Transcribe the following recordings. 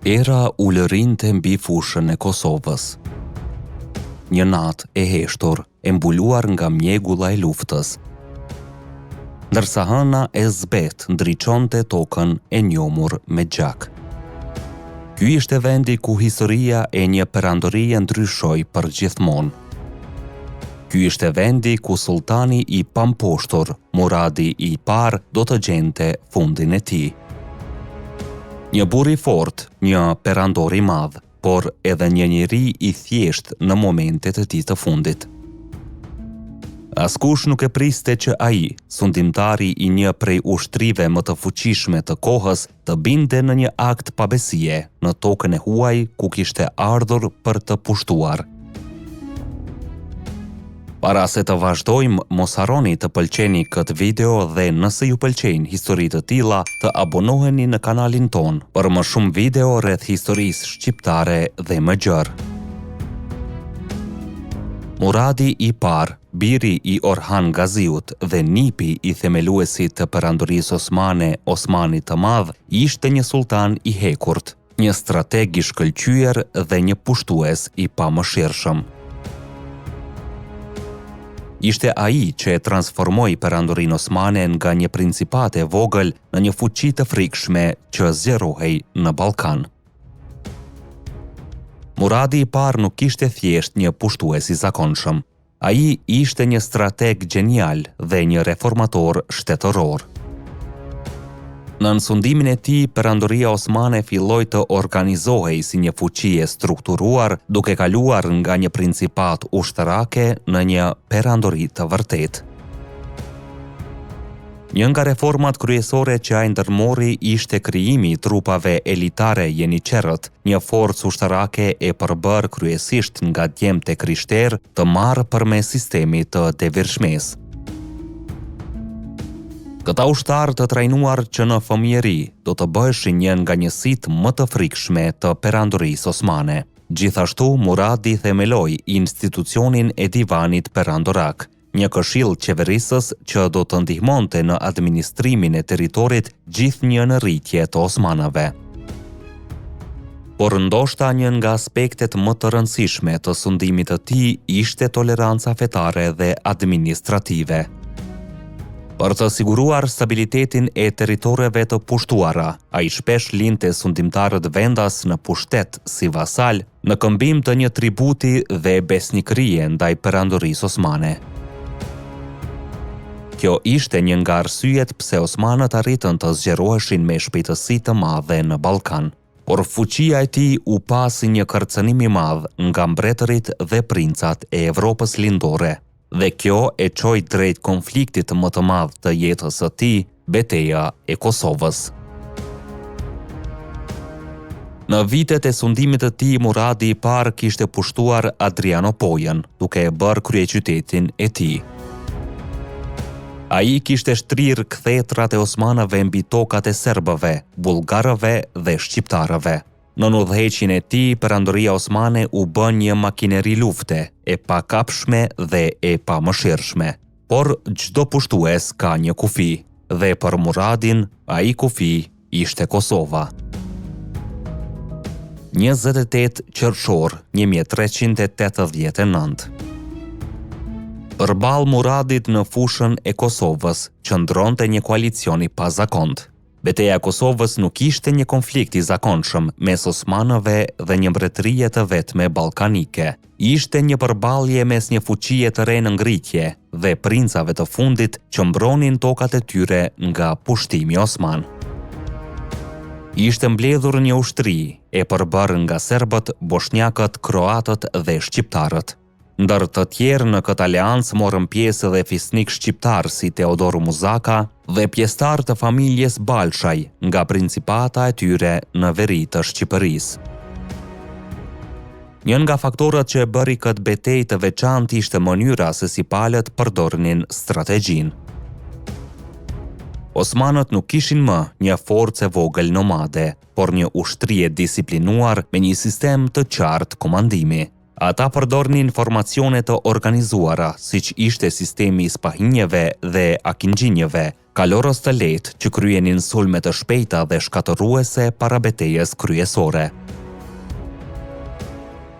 Era ulërinte mbi fushën e Kosovës. Një natë e heshtur, e mbuluar nga mjegulla e luftës. Ndërsa hëna e zbet ndriçonte tokën e njomur me gjak. Ky ishte vendi ku historia e një perandorie ndryshoi përgjithmonë. Ky ishte vendi ku sultani i pamposhtur, Muradi i parë, do të gjente fundin e tij. Një burr i fortë, një perandor i madh, por edhe një njeri i thjesht në momentet e tij të fundit. Askush nuk e priste që ai, sundimtari i një prej ushtrive më të fuqishme të kohës, të binte në një akt pabesie në tokën e huaj ku kishte ardhur për të pushtuar. Para se të vazhdojmë, mos harroni të pëlqeni këtë video dhe nëse ju pëlqejnë histori të tilla, të abonoheni në kanalin ton për më shumë video rreth historisë shqiptare dhe më gjerë. Muradi i parë, biri i Orhan Gaziut dhe nipi i themeluesit të perandorisë osmane, Osmani të Madh, ishte një sultan i hekurt, një strateg i shkëlqyer dhe një pushtues i pamëshirshëm. Ishte ai që e transformoi perandorinë osmane nga një principat e vogël në një fuqi të frikshme që zgjerohej në Ballkan. Muradi i parë nuk ishte thjesht një pushtues i zakonshëm. Ai ishte një strateg gjenial dhe një reformator shtetëror. Në nënsundimin e tij, perandoria osmane filloi të organizohej si një fuqi e strukturuar, duke kaluar nga një principat ushtarake në një perandori të vërtetë. Një nga reformat kryesore që ai ndërmori ishte krijimi i trupave elitare jeniçerët, një forcë ushtarake e përbërë kryesisht nga djemtë e krishterë, të marrë përmes sistemit të devirshmes. Këta ushtarë të trajnuar që në fëmijëri do të bëheshin një nga njësitë më të frikshme të perandorisë osmane. Gjithashtu, Muradi themeloi institucionin e divanit perandorak, një këshill qeverisës që do të ndihmonte në administrimin e territorit gjithnjë në rritje të osmanëve. Por ndoshta një nga aspektet më të rëndësishme të sundimit të tij ishte toleranca fetare dhe administrative. Për të siguruar stabilitetin e territoreve të pushtuara, ai shpesh linte sundimtarët vendas në pushtet si vasal, në këmbim të një tributi dhe besnikërie ndaj perandorisë osmane. Kjo ishte një nga arsyet pse osmanët arritën të zgjeroheshin me shpejtësi të madhe në Ballkan. Por fuqia e tij u pa si një kërcënim i madh nga mbretërit dhe princat e Evropës lindore. Dhe kjo e çoi drejt konfliktit më të madh të jetës së tij, Betejë e Kosovës. Në vitet e sundimit të tij, Muradi i parë kishte pushtuar Adrianopojën, duke e bërë kryeqytetin e tij. Ai kishte shtrirë kthetrat e osmanëve mbi tokat e serbëve, bullgarëve dhe shqiptarëve. Në udhëheqjen e tij, perandoria osmane u bën një makineri lufte, e pakapshme dhe e pamëshirshme. Por çdo pushtues ka një kufi, dhe për Muradin, ai kufi ishte Kosova. 28 qershor 1389. Përballë Muradit në fushën e Kosovës qëndronte një koalicion i pazakontë. Betejë e Kosovës nuk ishte një konflikt i zakonshëm mes osmanëve dhe një mbretërie të vetme ballkanike. Ishte një përballje mes një fuqie të re në ngritje dhe princave të fundit që mbronin tokat e tyre nga pushtimi osman. Ishte mbledhur një ushtri e përbërë nga serbët, bosnjakët, kroatët dhe shqiptarët. Ndër të tjerë në këtë aleancë morën pjesë edhe fisnik shqiptar si Teodor Muzaka dhe pjesëtar të familjes Balshaj nga principata e tyre në veri të Shqipërisë. Një nga faktorët që e bëri këtë betejë të veçantë ishte mënyra se si palët përdornin strategjinë. Osmanët nuk kishin më një forcë e vogël nomade, por një ushtri e disiplinuar me një sistem të qartë komandimi. Ata përdornin informacione të organizuara, siç ishte sistemi i spahinjeve dhe akinxhinjeve, kalorës të lehtë që kryenin sulme të shpejta dhe shkatëruese para betejës kryesore.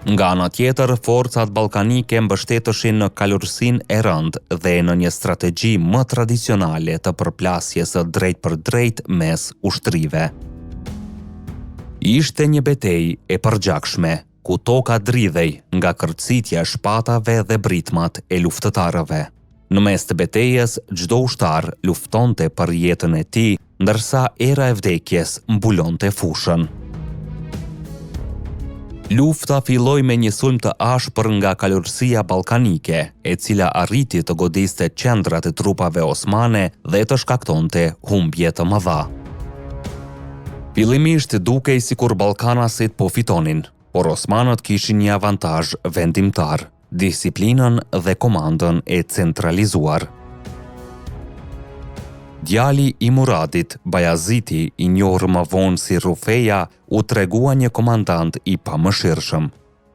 Nga ana tjetër, forcat ballkanike mbështeteshin në kalorësinë e rëndë dhe në një strategji më tradicionale të përplasjes së drejt për drejt mes ushtrive. Ishte një betejë e përgjakshme, ku toka dridhej nga kërcitja e shpatave dhe britmat e luftëtarëve. Në mes të betejës, çdo ushtar luftonte për jetën e tij, ndërsa era e vdekjes mbulonte fushën. Lufta filloi me një sulm të ashpër nga kalorësia ballkanike, e cila arriti të godiste qendrat e trupave osmane dhe të shkaktonte humbje të mëdha. Fillimisht dukej sikur ballkanasit po fitonin, por osmanët kishin një avantazh vendimtar: disiplinën dhe komandën e centralizuar. Djali i Muradit, Bajaziti, i njohur më vonë si Rufeja, u tregua një komandant i pamëshirshëm.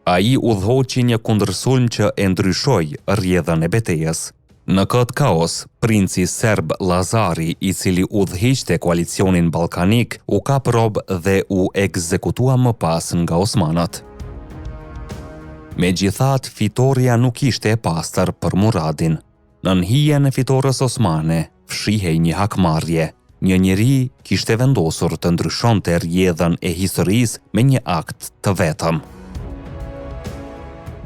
Ai udhëhoqi një kundërsulm që e ndryshoi rrjedhën e betejës. Në këtë kaos, princi serb Lazari, i cili udhëhiqte koalicionin ballkanik, u kap rob dhe u ekzekutua më pas nga osmanët. Megjithatë, fitoria nuk ishte e pastër për Muradin. Në hijen e fitores osmane, fshihej një hakmarrje. Një njeri kishte vendosur të ndryshonte rrjedhën e historisë me një akt të vetëm.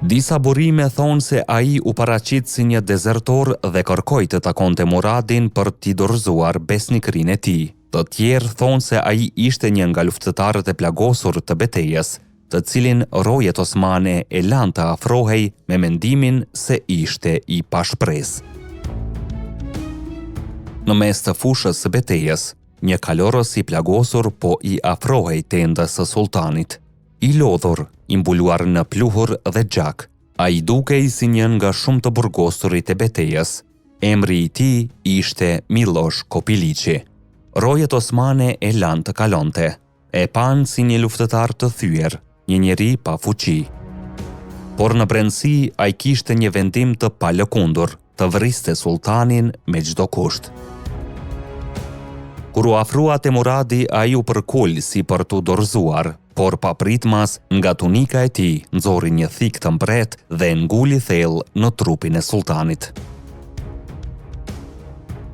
Disa burime thonë se ai u paraqit si një dezertor dhe kërkoi të takonte Muradin për t'i dorëzuar besnikërinë e tij. Të tjerë thonë se ai ishte një nga luftëtarët e plagosur të betejës, të cilin rojet osmane e lanë të afrohej me mendimin se ishte i pashpresë. Në mes të fushës së betejës, një kalorës i plagosur po i afrohej tendës së sultanit. I lodhur, i mbuluar në pluhur dhe gjak, ai dukej si një nga shumë të burgosurit e betejës. Emri i tij ishte Miloš Kopiliçi. Rojet osmane e lanë të kalonte. E panë si një luftëtar të thyer, një njeri pa fuqi. Por në brendësi, ai kishte një vendim të palëkundur, të vriste sultanin me çdo kusht. Kur u afrua te Muradi, ai u përkul si për t'u dorëzuar, por papritmas nga tunika e tij nxorri një thik të mbret dhe nguli thellë në trupin e sultanit.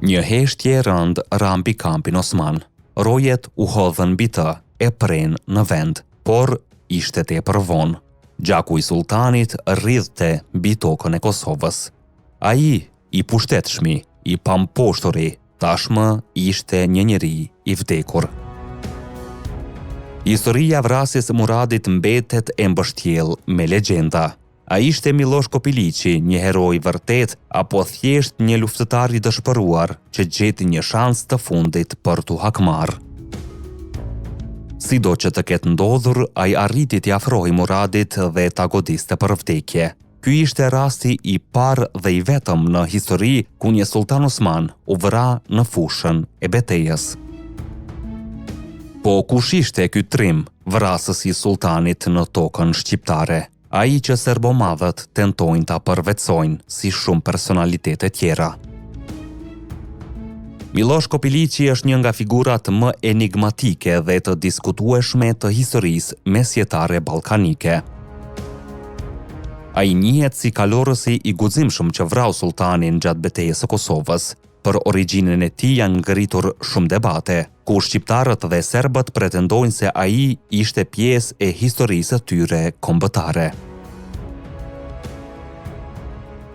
Një heshtje e rëndë ra mbi kampin osman. Rojet u hodhën mbi të, e prenë në vend, por ishte tepër vonë. Gjaku i sultanit rridhte mbi tokën e Kosovës. Ai, i pushtetshmi, i pamposhturi, tashmë ishte një njeri i vdekur. Historia e vrasjes së Muradit mbetet e mbështjellë me legjenda. A ishte Miloš Kopiliçi një heroi vërtet apo thjesht një luftëtar i dëshpëruar që gjeti një shans të fundit për t'u hakmarrë? Sido që të ketë ndodhur, ai arriti t'i afrohej Muradit dhe ta godiste për vdekje. Ky ishte rasti i parë dhe i vetëm në histori ku një sultan osman u vra në fushën e betejës. Po kush ishte ky trim, vrasës i sultanit në tokën shqiptare? Ai që serbomadhët tentojnë ta përvetsojnë si shumë personalitete tjera. Miloš Kopiliçi është një nga figurat më enigmatike dhe të diskutueshme të historisë mesjetare ballkanike. Ai njihet si kalorësi i guximshëm që vrau sultanin gjatë betejës së Kosovës. Për origjinën e tij janë ngritur shumë debate, ku shqiptarët dhe serbët pretendojnë se ai ishte pjesë e historisë së tyre kombëtare.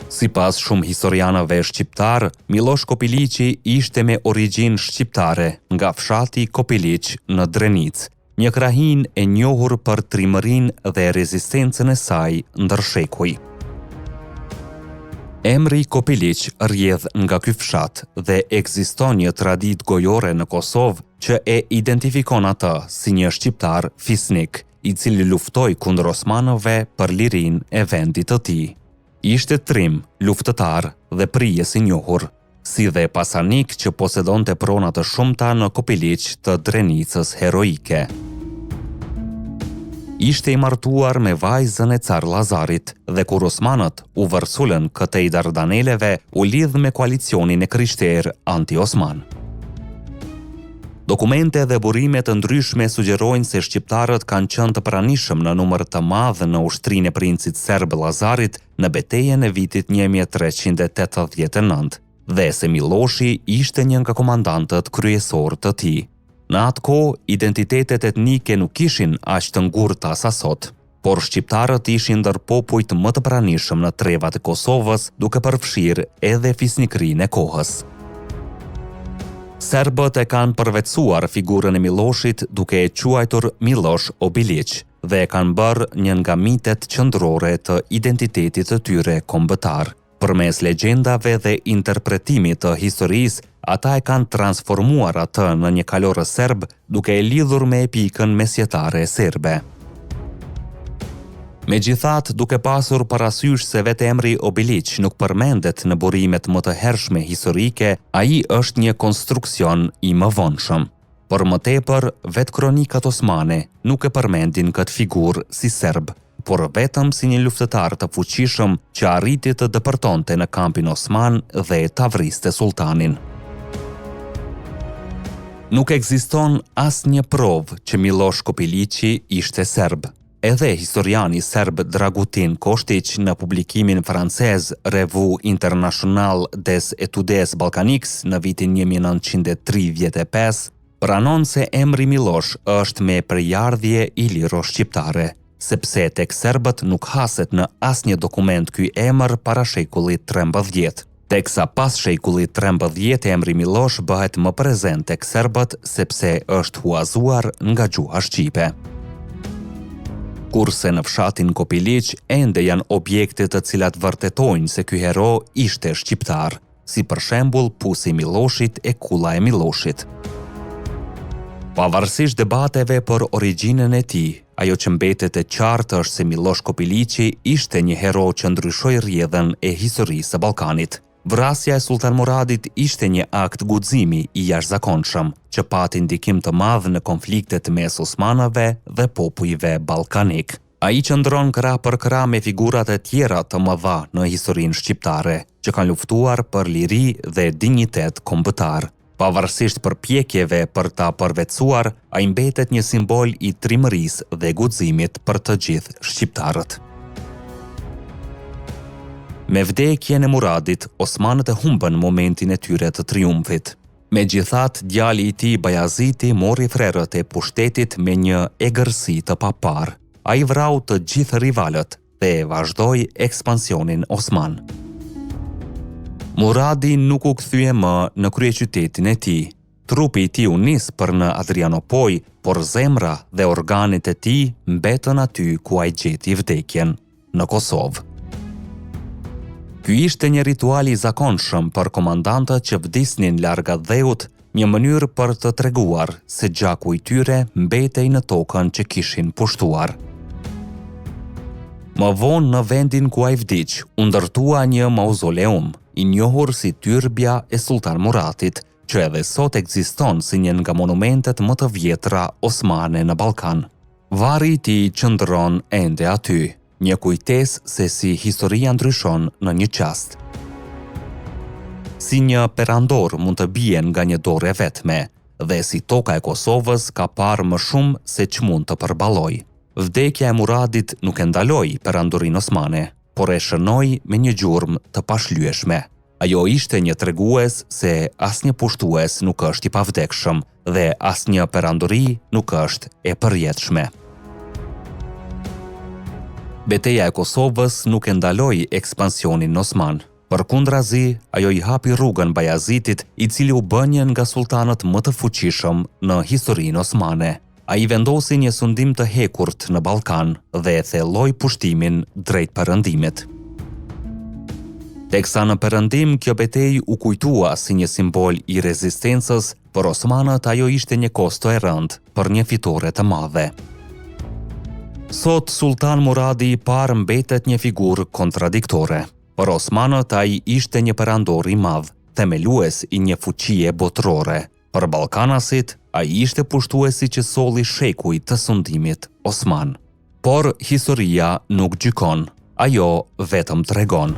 Sipas shumë historianëve shqiptar, Miloš Kopiliçi ishte me origjinë shqiptare nga fshati Kopiliç në Drenicë, një krahinë e njohur për trimërinë dhe rezistencën e saj ndër shekuj. Emri Kopiliç rrjedh nga ky fshat dhe ekziston një traditë gojore në Kosovë që e identifikon atë si një shqiptar fisnik, i cili luftoi kundër osmanëve për lirinë e vendit të tij. Ishte trim, luftëtar dhe prijes i njohur, si dhe pasanik që posedonte prona të shumta në Kopiliç të Drenicës heroike. Ishte i martuar me vajzën e car Lazarit dhe kur osmanët u vërsulën këtej Dardaneleve, u lidh me koalicionin e krishterë anti-osman. Dokumente dhe burime të ndryshme sugjerojnë se shqiptarët kanë qenë të pranishëm në numër të madh në ushtrinë e princit serb Llazarit në betejën e vitit 1389 dhe se Miloshi ishte një nga komandantët kryesor të tij. Në atë kohë, identitetet etnike nuk ishin aq të ngurta sa sot, por shqiptarët ishin ndër popujt më të pranishëm në trevat e Kosovës, duke përfshirë edhe fisnikrinë e kohës. Serbët e kanë përvetësuar figurën e Miloshit duke e quajtur Miloš Obilić dhe e kanë bërë një nga mitet qendrore të identitetit të tyre kombëtar. Përmes legjendave dhe interpretimit të historisë, ata e kanë transformuar atë në një kalorë serb duke e lidhur me epikën mesjetare serbe. Megjithatë, duke pasur parasysh se vetë emri Obilić nuk përmendet në burimet më të hershme historike, ai është një konstruksion i mëvonshëm. Por më tepër, vetë kronikat osmane nuk e përmendin këtë figurë si serb, por vetëm si një luftëtar të fuqishëm që arriti të dëpërtonte në kampin osman dhe ta vriste sultanin. Nuk ekziston asnjë provë që Miloš Obilići ishte serb. Edhe historiani serb Dragutin Kostić në publikimin francez Revue Internationale des Etudes Balkaniques në vitin 1935 pranon se emri Miloš është me përjardhje iliro-shqiptare, sepse tek serbët nuk haset në asnjë dokument ky emër para shekullit 13. Teksa pas shekullit 13 emri Miloš bëhet më prezent tek serbët sepse është huazuar nga gjuha shqipe. Kurse në fshatin Kopiliq ende janë objekte të cilat vërtetojnë se ky hero ishte shqiptar, si për shembull pusi i Miloshit e kulla e Miloshit. Pavarësisht debateve për origjinën e tij, ajo që mbetet e qartë është se Miloš Kopilići ishte një hero që ndryshoi rrjedhën e historisë së Ballkanit. Vrasja e Sultan Muradit ishte një akt guximi i jashtëzakonshëm, që pati ndikim të madh në konfliktet mes osmanëve dhe popujve ballkanik. Ai qëndron krah për krah me figurat e tjera të mëdha në historinë shqiptare, që kanë luftuar për liri dhe dinjitet kombëtar. Pavarësisht përpjekjeve për ta përvetësuar, ai mbetet një simbol i trimërisë dhe guximit për të gjithë shqiptarët. Me vdekjen e Muradit, osmanët e humbën momentin e tyre të triumfit. Megjithatë, djali i tij Bajaziti mori frerët e pushtetit me një egërsi të paparë. Ai vrau të gjithë rivalët dhe vazhdoi ekspansionin osman. Muradi nuk u kthye më në kryeqytetin e tij. Trupi i tij u nis për në Adrianopoj, por zemra dhe organet e tij mbetën aty ku ai gjeti vdekjen, në Kosovë. Ky ishte një ritual i zakonshëm për komandantët që vdisnin larg dheut, një mënyrë për të treguar se gjaku i tyre mbetej në tokën që kishin pushtuar. Më vonë në vendin ku ai vdiq, u ndërtua një mauzoleum, i njohur si Tyrbja e Sultan Muratit, që edhe sot ekziston si një nga monumentet më të vjetra osmane në Ballkan. Varri i tij qëndron ende aty, një kujtesë se si historia ndryshon në një qast. Si një perandor mund të bien nga një dorë e vetme, dhe si toka e Kosovës ka parë më shumë se ç'mund të përballoj. Vdekja e Muradit nuk e ndaloi perandorinë osmane, por e shënoi me një gjurmë të pashlyeshme. Ajo ishte një tregues se asnjë pushtues nuk është i pavdekshëm dhe asnjë perandori nuk është e përjetshme. Betejë e Kosovës nuk e ndaloi ekspansionin osman. Përkundrazi, ajo i hapi rrugën Bajazitit, i cili u bë një nga sultanët më të fuqishëm në historinë osmane. Ai vendosi një sundim të hekurt në Ballkan dhe thelloi pushtimin drejt perëndimit. Teksa në perëndim, kjo betejë u kujtua si një simbol i rezistencës, për osmanët ajo ishte një kosto e rëndë për një fitore të madhe. Sot Sultan Muradi i parë mbetet një figurë kontradiktore. Për osmanët ai ishte një perandor i madh, themelues i një fuqie botërore. Për ballkanasit ai ishte pushtuesi që solli shekuj të sundimit osman. Por historia nuk gjykon, ajo vetëm tregon.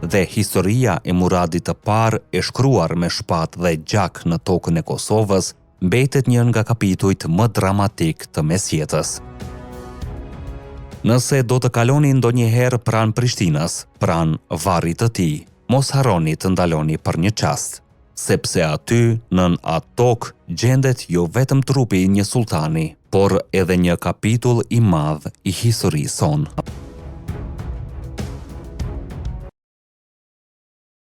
dhe historia e Muradit të parë e shkruar me shpatë dhe gjak në tokën e Kosovës mbetet një nga kapitujt më dramatik të mesjetës. Nëse do të kaloni ndonjëherë pranë Prishtinës, pranë varrit të tij, mos harroni të ndaloni për një çast, sepse aty, nën atë tokë, gjendet jo vetëm trupi i një sultani, por edhe një kapitull i madh i historisë sonë.